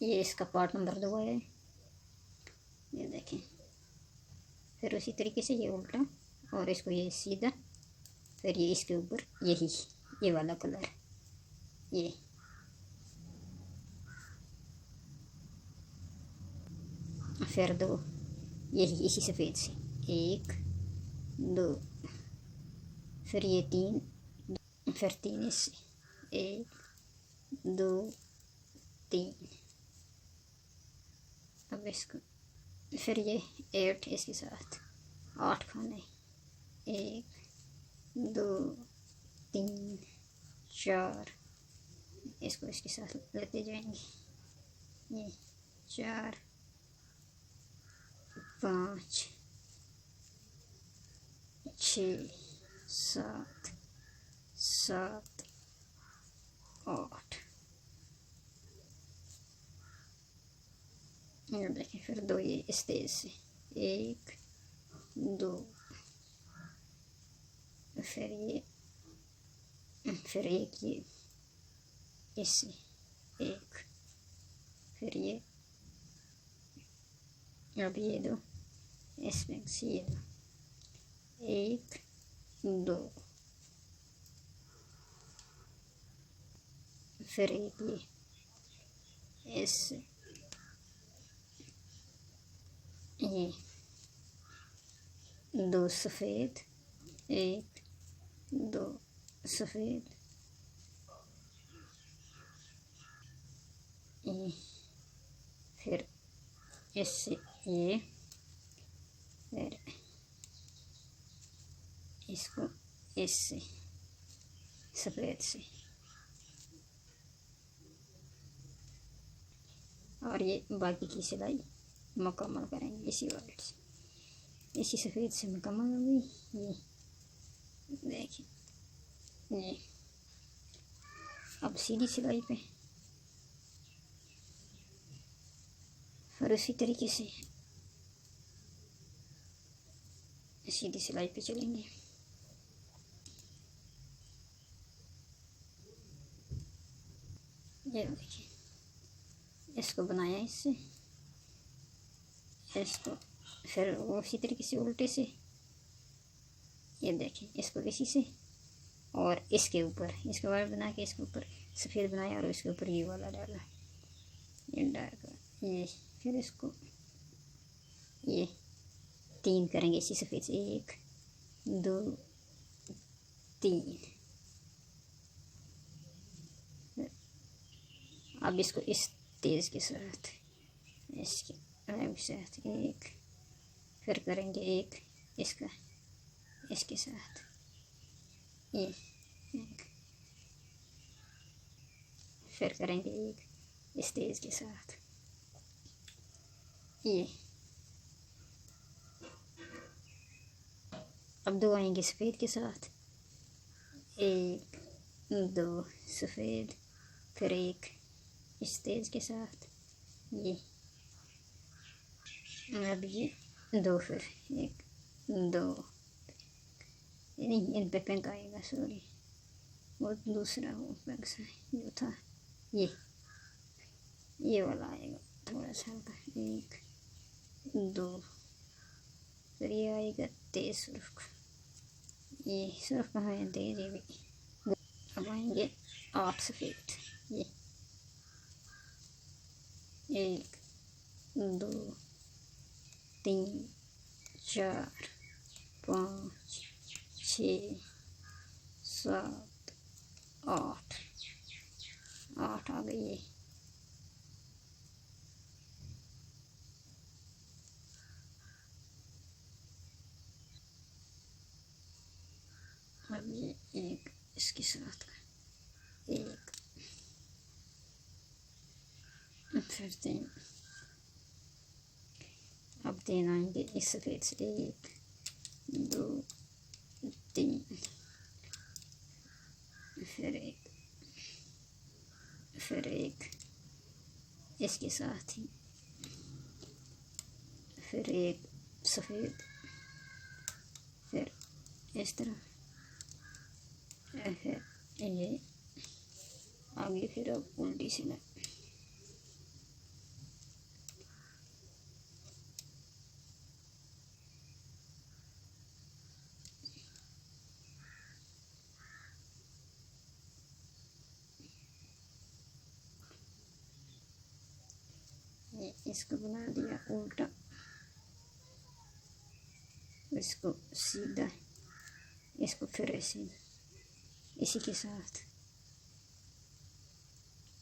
ये इसका part number 2 है, ये देखें। फिर उसी तरीके से ये उल्टा, और इसको ये सीधा, फिर ये इसके ऊपर यही ये वाला कलर, ये फिर 2 यही इसी सफ़ेद से 1 2, फिर ये 3, फिर 3 इससे 1 2 3। अब इसको फिर ये 8 इसके साथ 8 खाने, 1 2 3 4, इसको इसके साथ लेते जाएंगे, ये 4 5 6 7 7 8, ये देखें। फिर 2 ये इस तेज से 1 2, फिर ये, फिर 1 ये इससे 1, फिर ये, अब ये 2 इसमें से ये 2 1 2, फिर 1 ये इससे, ये 2 सफ़ेद 1 2 सफ़ेद, ये फिर इससे ये, फिर इसको इससे सफ़ेद से, और ये बाकी की सिलाई मुकम्मल करेंगे इसी वाले से, इसी सफ़ेद से मुकम्मल हो गई। ये देखिए, ये अब सीधी सिलाई पे, फिर उसी तरीके से सीधी सिलाई पे चलेंगे। ये देखिए, इसको बनाया इससे, इसको फिर उसी तरीके से उल्टे से, ये देखें, इसको इसी से और इसके ऊपर इसके बाद बना के इसके ऊपर सफ़ेद बनाया, और इसके ऊपर ये वाला डाला, ये डाल ये, फिर इसको ये 3 करेंगे इसी सफ़ेद से 1 2 3। अब इसको इस तेज़ के साथ इसके साथ 1, फिर करेंगे 1 इसका इसके साथ, ये 1, फिर करेंगे 1 इस तेज़ के साथ, ये अब 2 आएंगे सफ़ेद के साथ, 1 2 सफ़ेद, फिर 1 इस तेज़ के साथ, ये अब ये 2, फिर 1 2, नहीं इन पे पिंक आएगा, सॉरी वो दूसरा वो पिंक सा जो था, ये वाला आएगा थोड़ा सा हल्का, 1 2, फिर ये आएगा तेज़ सुर्ख, ये सुर्ख कहाँ है तेज़, ये भी। अब आएंगे 8 सफ़ेद, ये 1 2 3 4 5 6 7 8 8 आ गई। अब ये 1 इसके साथ 1, फिर 3, अब 3 आएंगे इस सफ़ेद से, 1 2 3, फिर एक इसके साथ ही, फिर 1 सफ़ेद, फिर इस तरह, फिर ये आगे, फिर अब उल्टी सिलाई, इसको बना दिया उल्टा, इसको सीधा, इसको फिर ऐसे इसी के साथ,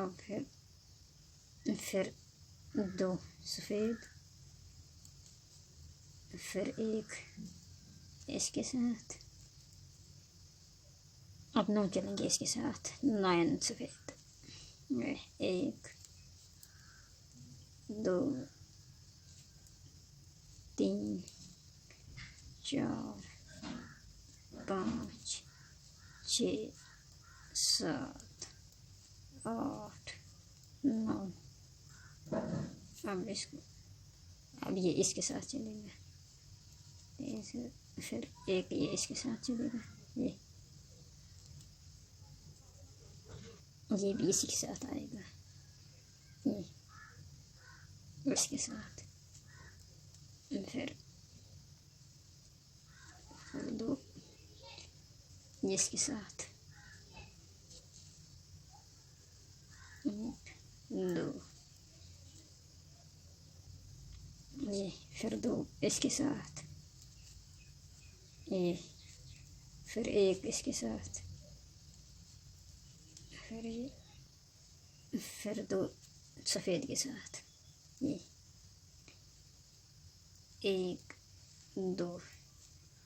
और फिर दो सफ़ेद, फिर एक इसके साथ, अब 9 चलेंगे इसके साथ, 9 सफ़ेद, 1 2 3 4 5 6 7 8 9। अब ये इसके साथ चलेगा, फिर एक ये इसके साथ चलेगा, ये भी इसी के साथ आएगा, ये इसके साथ, फिर दो ये इसके साथ, 1 2 ये, फिर 2 इसके साथ, ये, फिर 1 इसके साथ, फिर ये, फिर 2 सफ़ेद के साथ, ये 1 2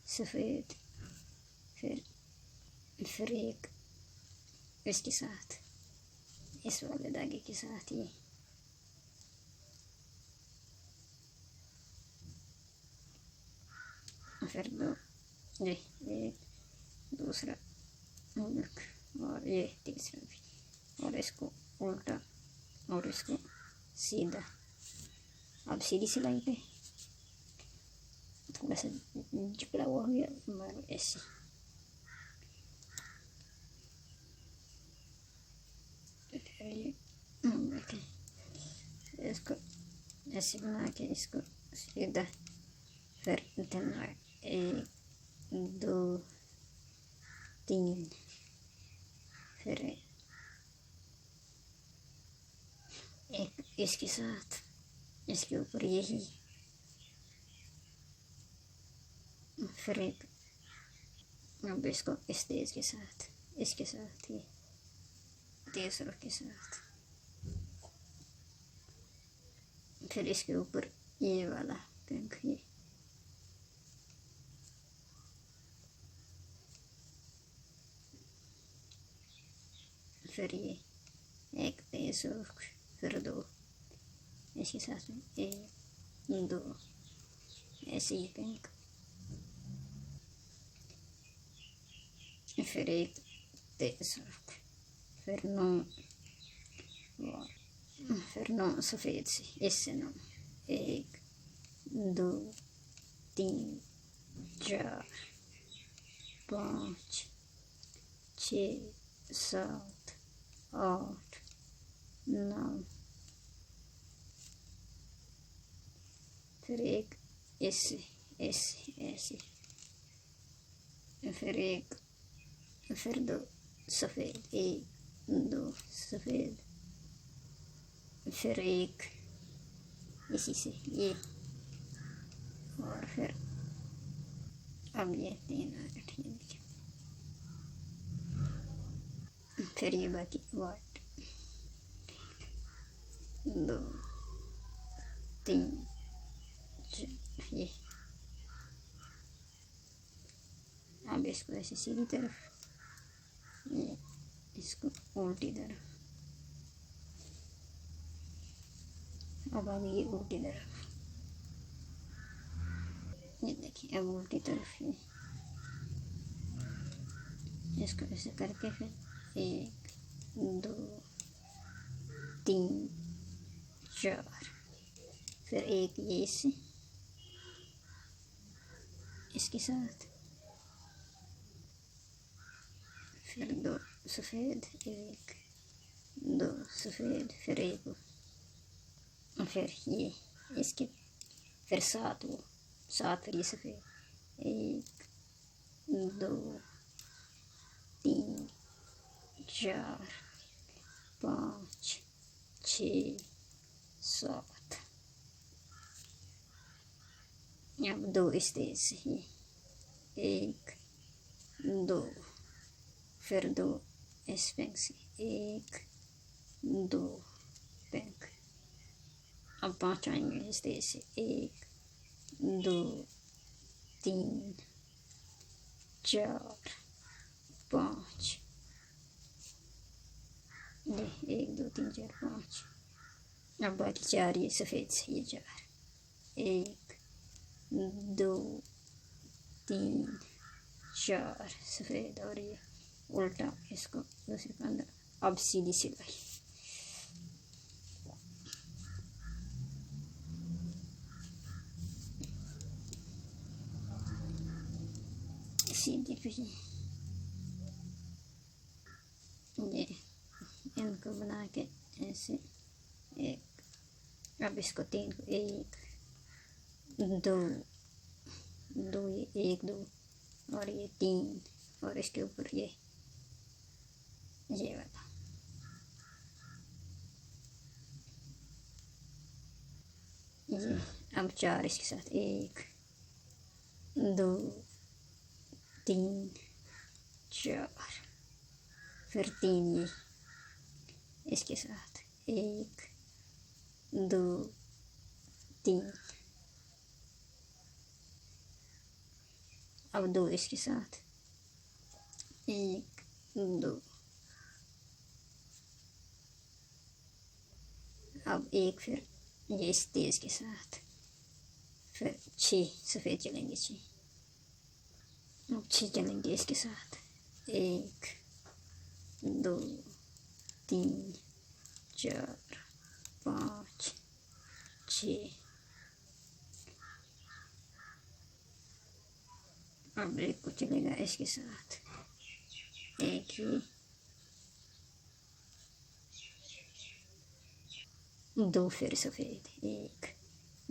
सफ़ेद, फिर 1 इसके साथ, इस वाले धागे के साथ, ये फिर 2 ये, एक दूसरा मुल्क, और ये तीसरा भी, और इसको उल्टा और इसको सीधा। अब सीधी सिलाई पे थोड़ा सा चिपड़ा हुआ हो गया, मारो ऐसे, इसको ऐसे बना के इसको सीधा, फिर 1 2 3, फिर एक इसके साथ, इसके ऊपर यही, फिर एक, अब इसको इस तेज के साथ, इसके साथ, ये तेज रुख के साथ, फिर इसके ऊपर ये वाला पिंक, ये फिर ये एक तेज रुख, फिर 2 इसके साथ में, 1 2 ऐसे ही पिंक, फिर एक तेज रुख, फिर 9, फिर 9 सफ़ेद से, इससे 9, 1 2 3 4 5 6 7 8 9, फिर एक ऐसे ऐसे ऐसे, फिर एक, फिर 2 सफ़ेद, 1 2 सफ़ेद, फिर एक इसी से ये, और फिर अब ये 3 आ गए, ठीक है, फिर ये बाकी वाइट, 2 3 4, ये, अब इसको ऐसे सीधी तरफ, ये इसको उल्टी तरफ, अब आ गई उल्टी तरफ, ये देखिए, अब उल्टी तरफ, ये इसको ऐसे करके, फिर 1 2 3 4, फिर एक ये इसके साथ, फिर 2 सफ़ेद, 1 2 सफ़ेद, फिर 1, फिर ये इसके, फिर 7 वो 7, फिर ये सफ़ेद, 1 2 3 4 5 6 7, अब दो इस तेज से ये, एक दो, फिर दो इस बैंक से, एक दो बैंक। अब पाँच आएंगे इस तेज से, एक दो तीन चार पाँच, ये एक दो तीन चार पाँच। अब बाकी चार ये सफ़ेद से, ये चार, एक दो तीन चार सफ़ेद, और ये उल्टा इसको दूसरे के अंदर। अब सीधी सिलाई, सीधी पे ये इनको बना के ऐसे एक। अब इसको तीन को, एक दो दो, ये एक दो, और ये तीन, और इसके ऊपर ये वाला। ये अब चार इसके साथ, एक दो तीन चार, फिर तीन ये इसके साथ, एक दो तीन। अब दो इसके साथ, एक दो। अब एक, फिर ये इस तेज के साथ, फिर छः सफ़ेद चलेंगे, छः। अब छः चलेंगे इसके साथ, एक दो तीन चार पाँच छः। अब एक को चलेगा इसके साथ, एक ही दो, फिर सफ़ेद, एक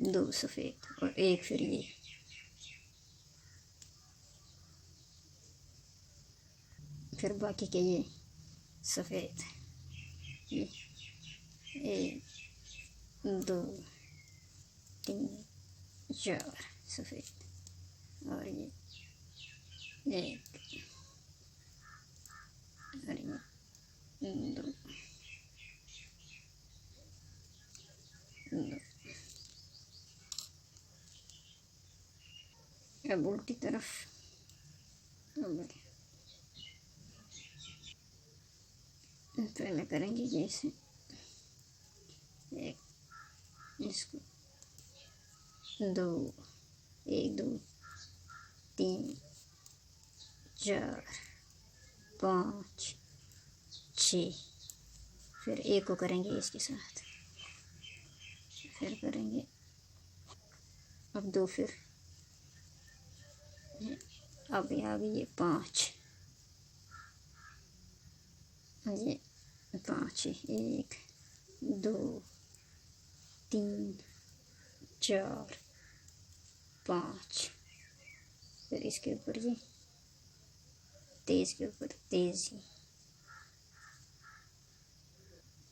दो सफ़ेद, और एक फिर ये, फिर बाकी के ये सफ़ेद, ये एक दो तीन चार सफ़ेद, और ये एक, और ये दो दो। अब उल्टी तरफ पहले करेंगे जैसे, एक इसको दो, एक दो तीन चार पाँच छः, फिर एक को करेंगे इसके साथ, फिर करेंगे अब दो, फिर अब ये आ गई ये पाँच, ये पाँच, एक दो तीन चार पाँच, फिर इसके ऊपर ये तेज के ऊपर तेज,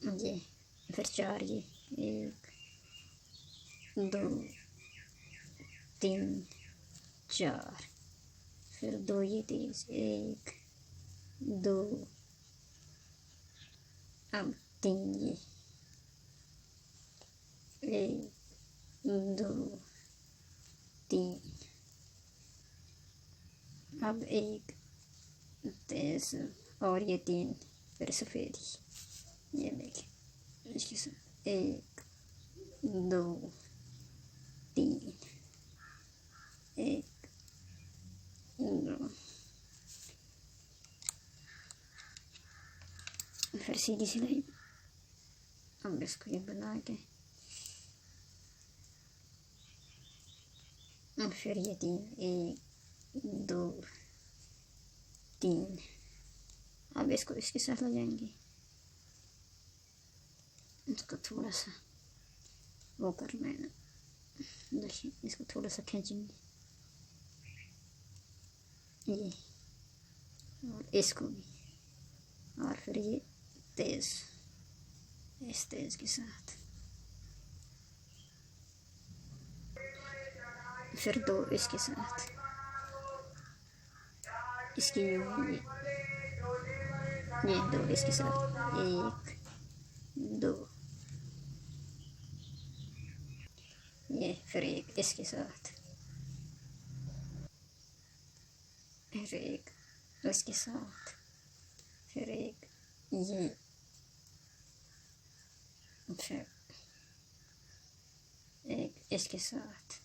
ये फिर चार, ये एक दो तीन चार, फिर दो ये तेज, एक दो, अब तीन ये, एक दो तीन, अब एक तेज, और ये तीन, फिर सफ़ेद ही, ये देखिए इसके साथ, एक दो तीन, एक दो, फिर सीधी सिलाई। अब इसको ये बना के, फिर ये तीन, एक दो तीन। अब इसको इसके साथ लगाएंगे, इसको थोड़ा सा वो कर लेना, देखिए इसको थोड़ा सा खींचेंगे ये, और इसको भी, और फिर ये तेज, इस तेज के साथ, फिर 2 इसके साथ, इसकी ये 2 इसके साथ, 1 2, ये फिर 1 इसके साथ, फिर 1 इसके साथ, फिर 1 ये, फिर 1 इसके साथ,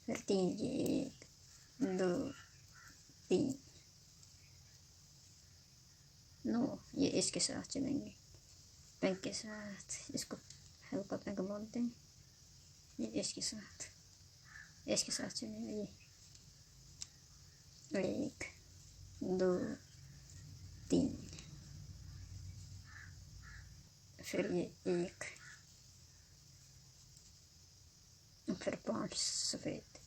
फिर 3 ये 1 2 3, 9 ये इसके साथ चलेंगे, पेंक के साथ, इसको हल्का पेंक बोलते हैं। ये इसके साथ चलेगा, ये 1 2 3, फिर ये 1, फिर 5 सफ़ेद,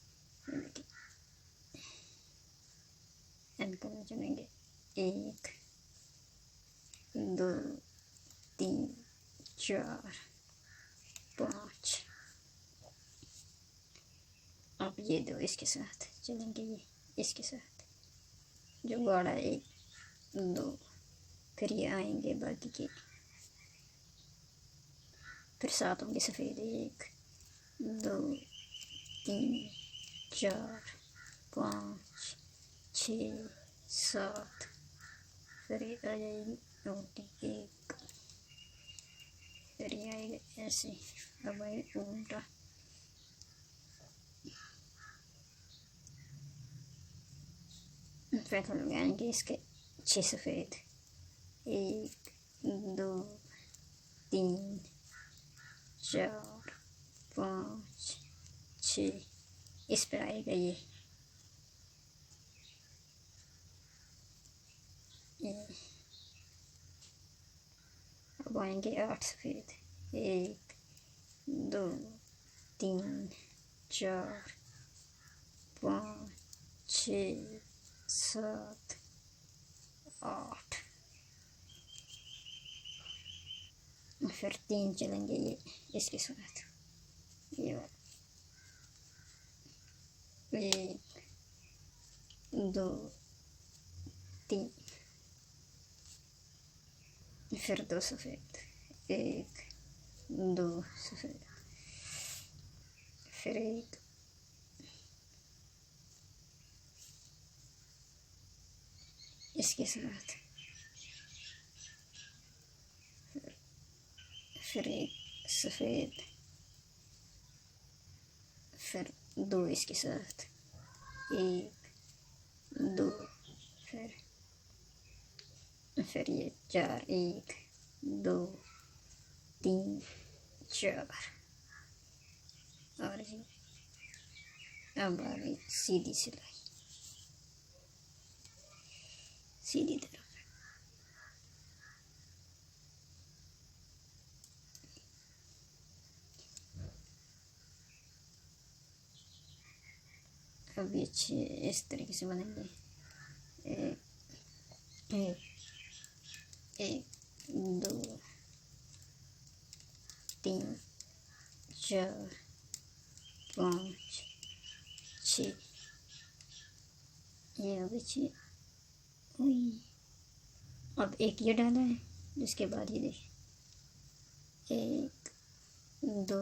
एन कलर चुनेंगे, 1 2 3 4 5। अब ये 2 इसके साथ चलेंगे, ये इसके साथ जो गाढ़ा 1 2, फिर ये आएंगे बाकी के, फिर 7 होंगे सफ़ेद, 1 2 3 4 5 6 7, फिर ये आ जाएगी रोटी 1, फिर ये आएगा ऐसे, अब आएगा उल्टा, फिर हम लगाएंगे इसके 6 सफ़ेद, 1 2 3 4 5 6, इस पर आएगा ये अब आएंगे 8 सफ़ेद, 1 2 3 4 5 6 7 8, फिर 3 चलेंगे ये इसके साथ, ये 1 2 3, फिर 2 सफ़ेद, 1 2 सफ़ेद, फिर 1 इसके साथ, फिर 1 सफ़ेद, फिर 2 इसके साथ, 1 2, फिर ये 4 1 2 3 4, और ये अब आ गई सीधी सिलाई, सीधी तरफ। अब ये 6 इस तरीके से बनेंगे, 1 2 3 4 5 6, ये हो गए 6। अब एक ये डाला है, जिसके बाद ये देखिए 1 2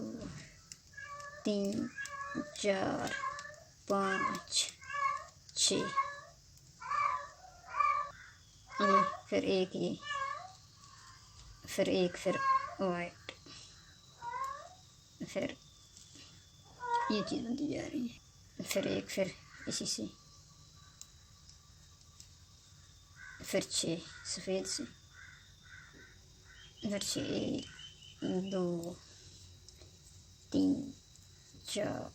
3 4 5 6, फिर 1 ये, फिर 1 फिर वाइट, फिर ये चीज़ बनती जा रही है, फिर 1 फिर इसी से, फिर 6 सफ़ेद से, फिर 6 1 2 3 4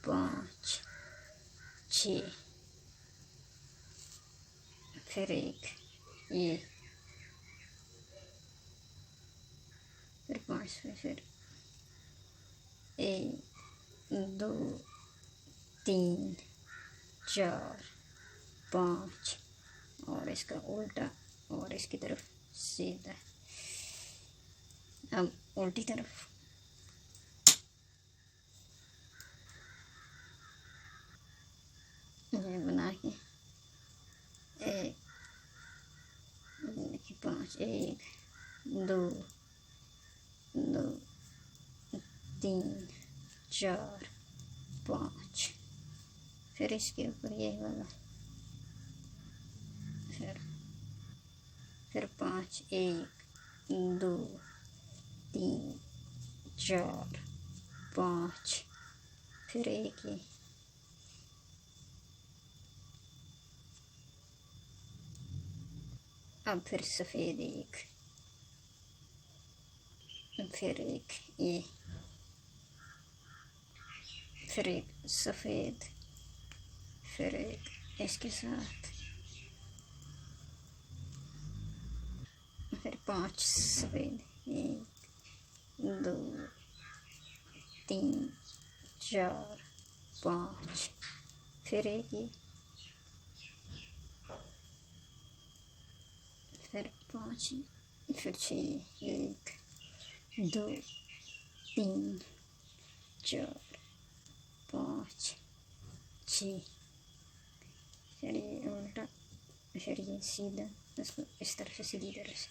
5 6, फिर 1 ये, फिर 5 फिर 1 2 3 4 5, और इसका उल्टा और इसकी तरफ सीधा। अब उल्टी तरफ 5 1 2 2 3 4 5, फिर इसके ऊपर यही वाला, फिर 5 1 2 3 4 5, फिर एक ही, अब फिर सफ़ेद एक, फिर एक ये, फिर एक सफ़ेद, फिर एक इसके साथ, फिर 5 सफ़ेद, 1 2 3 4 5, फिर एक ये, फिर 5, फिर 6 1 2 3 4 5 6, फिर ये उल्टा, फिर ये सीधा, इसको इस तरह से सीधी तरह से